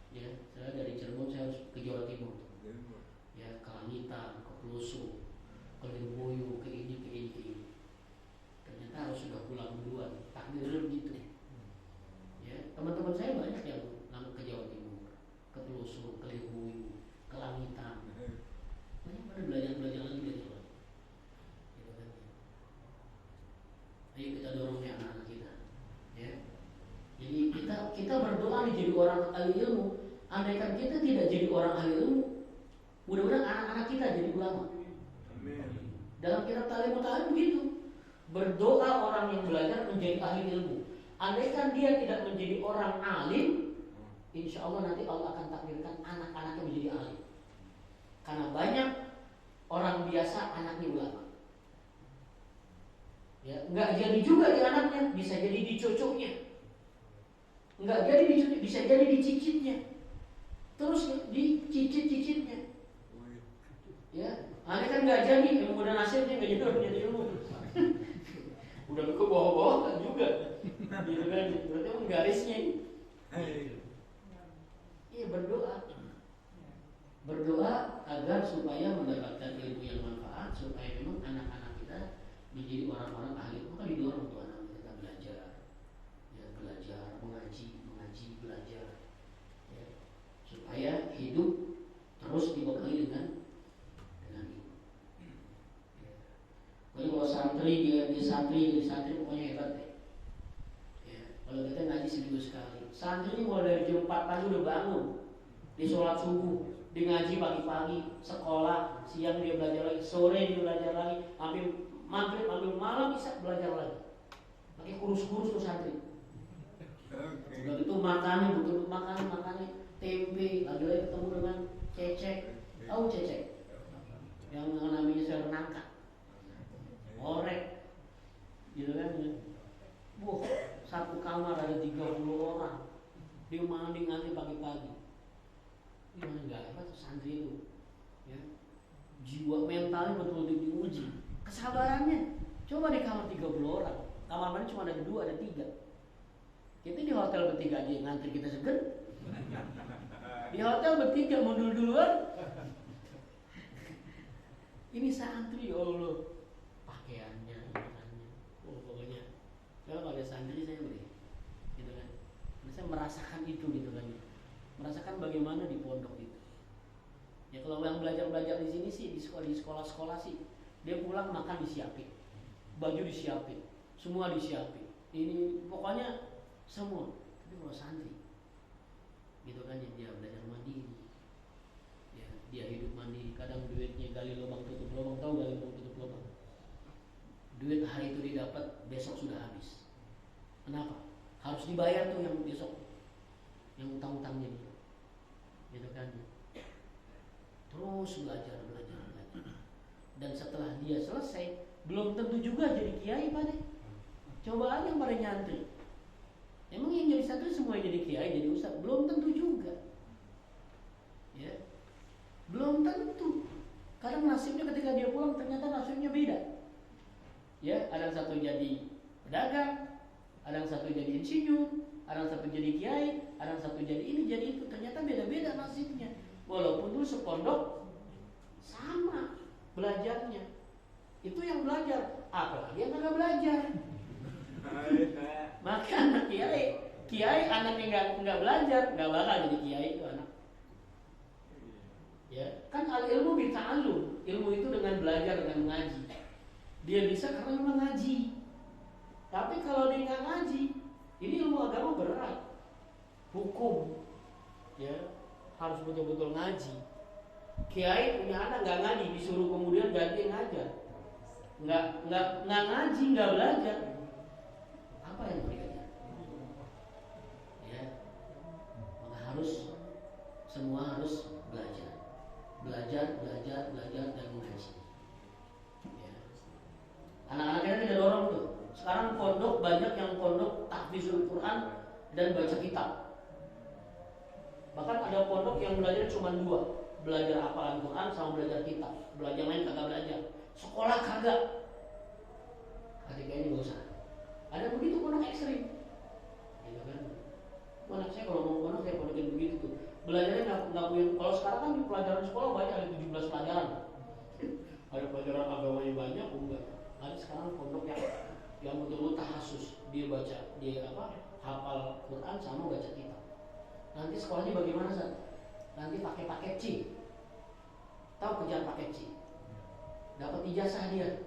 Ya, saya dari Cirebon saya harus ke Jawa Timur. Ya, ke Langitan, ke Pelusu, ke Lirboyo, ke ini. Ternyata harus sudah pulang duluan. Takdirnya begitu. Ya, teman-teman saya banyak yang ke Jawa Timur, ke Pelusu, ke Lirboyo, ke Langitan. Banyak pada belajar lagi dari Jawa. Gitu kan? Ayo kita dorong ya anak-anak kita. Ya. Jadi kita berdoa nih jadi orang ahli ilmu. Andaikan kita tidak jadi orang ahli ilmu, mudah-mudahan anak-anak kita jadi ulama. Amin. Dalam kitab Ta'limut Ta'lim begitu. Berdoa orang yang belajar menjadi ahli ilmu. Andaikan dia tidak menjadi orang alim, insya Allah nanti Allah akan takdirkan anak-anaknya menjadi alim. Karena banyak orang biasa anaknya ulama. Ya, nggak jadi juga di anaknya, bisa jadi di cucunya. Nggak jadi di cucunya, bisa jadi di cicitnya. Terus di cicit-cicitnya. Ya, aneh kan nggak jadi, ilmu dan nasibnya nggak jadi orang jadi ilmu. Udah ke bawah-bawah kan juga. Gitu kan, berarti emang garisnya ini. Iya, berdoa agar supaya mendapatkan ilmu yang manfaat, supaya memang anak-anak kita menjadi orang-orang ahli. Maka didorong untuk anak kita belajar, ya, belajar, mengaji, belajar, ya, supaya hidup terus dibekali dengan ilmu. Ya. Jadi kalau santri di santri pokoknya hebat deh. Ya. Kalau kita ngaji seminggu sekali, santri ini mulai dari jam 4 pagi udah bangun, di sholat subuh, di ngaji pagi-pagi, sekolah, siang dia belajar lagi, sore dia belajar lagi, sampai maghrib, sampai malam bisa belajar lagi. Pakai kurus-kurus tuh santri. Udah itu makannya betul makannya tempe, lagi ketemu dengan cecek, tahu cecek? Yang namanya sayur nangka, orek, gitu kan? Satu kamar ada 30 orang, dia mandi ngaji pagi-pagi. Gimana nggak hebat santri itu? Ya, jiwa mentalnya betul-betul diuji. Kesabarannya, coba di kamar 30 orang, kamar mandi cuma ada 2, ada 3. Kita di hotel bertiga aja ngantri kita seger. Di hotel bertiga mundur duluan. Ini santri, ya Allah, pakaiannya, makannya, pokoknya. Kalau ada santri saya beri, gitu kan. Saya merasakan itu, gitu kan. Merasakan bagaimana di pondok itu. Ya kalau yang belajar di sini sih di sekolah sih, dia pulang makan disiapin, baju disiapin, semua disiapin. Ini pokoknya semua. Tapi kalau santri, gitu kan, ya dia belajar mandiri, ya dia hidup mandiri. Kadang duitnya gali lubang tutup lubang, tahu gali lubang tutup lubang. Duit hari itu didapat, besok sudah habis. Kenapa? Harus dibayar tuh yang besok, yang utang-utangnya gitu. Gitu kan. Terus belajar. Dan setelah dia selesai, belum tentu juga jadi kiai, Pak deh. Coba aja yang pada nyantri. Emang yang jadi santri semua jadi kiai, jadi ustaz? Belum tentu juga. Ya. Belum tentu. Kadang nasibnya ketika dia pulang ternyata nasibnya beda. Ya, ada yang satu jadi pedagang, ada yang satu jadi insinyur, ada yang satu jadi kiai, ada yang satu jadi ini, jadi itu. Ternyata beda-beda nasibnya. Walaupun dulu sepondok sama belajarnya. Itu yang belajar, apalagi yang nggak belajar. Maka anak kiai anaknya nggak belajar, nggak bakal jadi kiai itu anak. Ya, kan al ilmu bita'allum. Ilmu itu dengan belajar, dengan mengaji. Dia bisa karena memang ngaji. Tapi kalau dia nggak ngaji, ini ilmu agama berat, hukum, ya harus betul-betul ngaji. Kiai punya anak nggak ngaji, disuruh kemudian ganti ngajar, nggak ngaji, nggak belajar, apa yang mereka? Ya, maka semua harus belajar dan mengaji. Ya. Anak-anak kita tidak dorong tuh. Sekarang pondok banyak yang pondok tahfizul Quran dan baca kitab. Bahkan ada pondok yang belajar cuma 2, belajar hafalan Quran sama belajar kitab. Belajar lain kagak belajar. Sekolah kagak. Ketika ini gak usah. Ada begitu pondok ekstrim. Gitu kan? Anak saya kalau mau pondok saya pondokin begitu tuh. Belajarnya nggak punya. Kalau sekarang kan di pelajaran sekolah banyak, ada 17 pelajaran. Ada pelajaran agamanya banyak, enggak. Ada sekarang pondok yang betul-betul tahasus. Dia hafal Quran sama baca kitab. Nanti sekolahnya bagaimana, San? Nanti pakai paket C. Tahu kejar paket C? Dapat ijazah dia.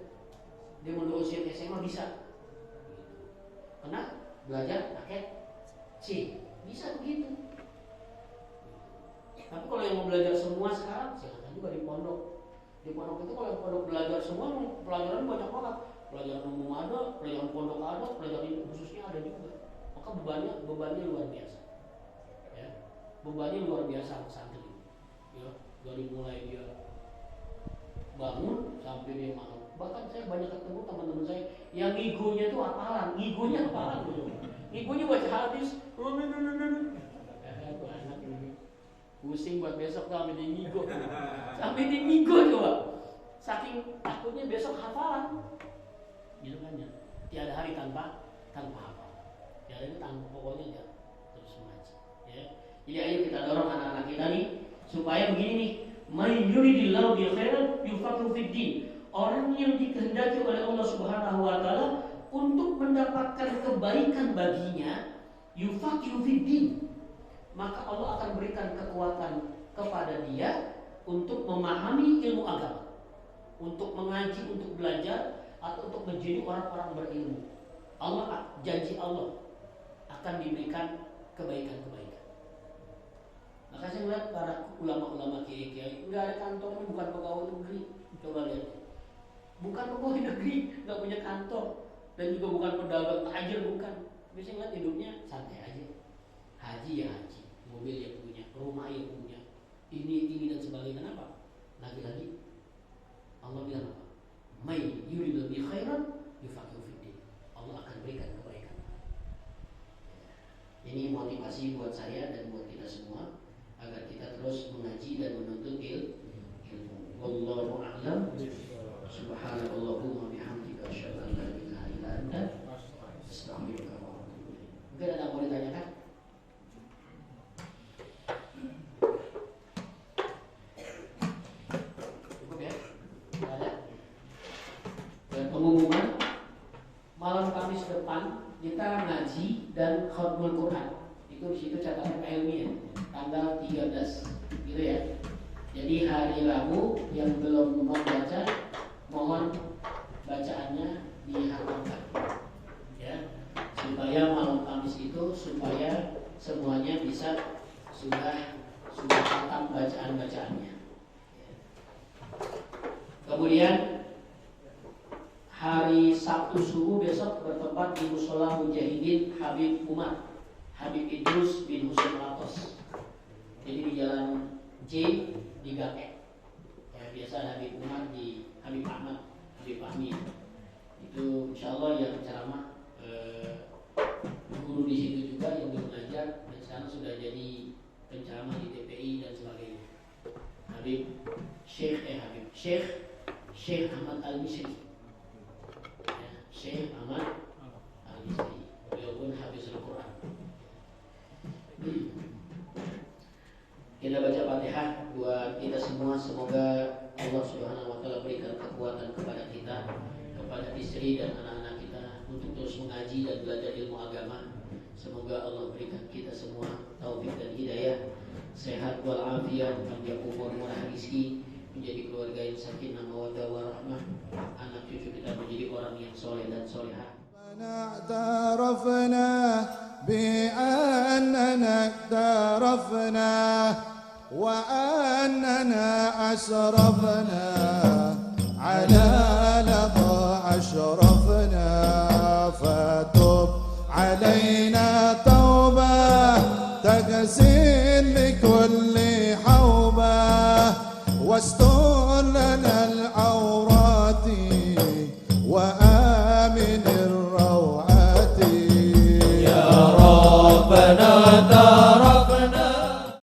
Dia mau usia SMA bisa. Karena belajar paket C. Bisa begitu. Tapi kalau yang mau belajar semua sekarang, silakan juga di pondok. Di pondok itu kalau yang pondok belajar semua, pelajaran banyak banget. Pelajaran umum ada, pelajaran pondok ada, pelajaran khususnya ada juga. Maka bebannya luar biasa. Ya, bebannya luar biasa pesantren ini. Ya, dari mulai dia bangun sampai dia malam. Bahkan saya banyak ketemu teman-teman saya yang ngigonya itu hafalan, gitu. Ngigonya baca hadis. Pusing buat besok tuh sampai di ngigo coba. Saking takutnya besok hafalan. Gitu kan ya. Tiada hari tanpa hafal. Tiada hari tanpa pokoknya ya terus mengaji. Ya. Jadi ayo kita dorong anak-anak kita nih supaya begini nih. May yuridillahu bi khairan yufaqihu fid din. Orang yang dikehendaki oleh Allah Subhanahu wa taala untuk mendapatkan kebaikan baginya, yufaqihu fid din. Maka Allah akan berikan kekuatan kepada dia untuk memahami ilmu agama, untuk mengaji, untuk belajar, atau untuk menjadi orang-orang berilmu. Janji Allah akan diberikan kebaikan-kebaikan. Maka saya melihat para ulama-ulama kiai-kiai nggak ada kantornya, bukan pegawai negeri. Coba lihat, bukan pegawai negeri, nggak punya kantor, dan juga bukan pedagang tajir, bukan. Biasanya lihat hidupnya santai aja. Haji ya haji, mobil ya punya, rumah ya punya, ini dan sebagainya. Kenapa? Lagi-lagi Allah bilang apa? May yuridul bi khairan yufaqihu fid din. Allah akan berikan kebaikan. Ini motivasi buat saya dan buat kita semua agar kita terus mengaji dan menuntut ilmu. Wallahu a'lam. Subhanallahumma bihamdika asyhadu an la ilaha illa anta astaghfiruka wa atubu ilaik. Mungkin ada yang mau ditanyakan? Pengumuman malam Kamis depan kita ngaji dan khatmul Quran. Itu di situ catatan ilmiah tanggal 13 gitu ya. Jadi hari Rabu yang belum membaca mohon bacaannya dihatamkan ya, supaya malam Kamis itu supaya semuanya bisa sudah hatam bacaan-bacaannya. Kemudian hari Sabtu subuh besok bertempat di Musola Mujahidin Habib Idrus bin Husain Latos. Jadi di Jalan J di Gapek. Ya, biasa Habib Umar di Habib Ahmad, Habib Fahmi. Itu insya Allah yang ceramah guru di situ juga yang mengajar dan sekarang sudah jadi penceramah di TPI dan sebagainya. Syekh Ahmad Al-Misri. Syekh Ahmad Al-Misri, beliau pun hafizul Quran. Kita baca Fatihah buat kita semua. Semoga Allah Subhanahu wa taala berikan kekuatan kepada kita, kepada istri dan anak-anak kita untuk terus mengaji dan belajar ilmu agama. Semoga Allah berikan kita semua taufik dan hidayah, sehat walafiat, panjang umur, murah rezeki, menjadi keluarga yang sakinah mawaddah warahmah, anak cucu kita menjadi orang yang soleh dan solehah. اعترفنا بأننا اقترفنا وأننا أسرفنا على لظى أشرفنا فتب علينا توبة تغسل لكل حوبة واستر لنا العورات وآمن الروعات يا ربنا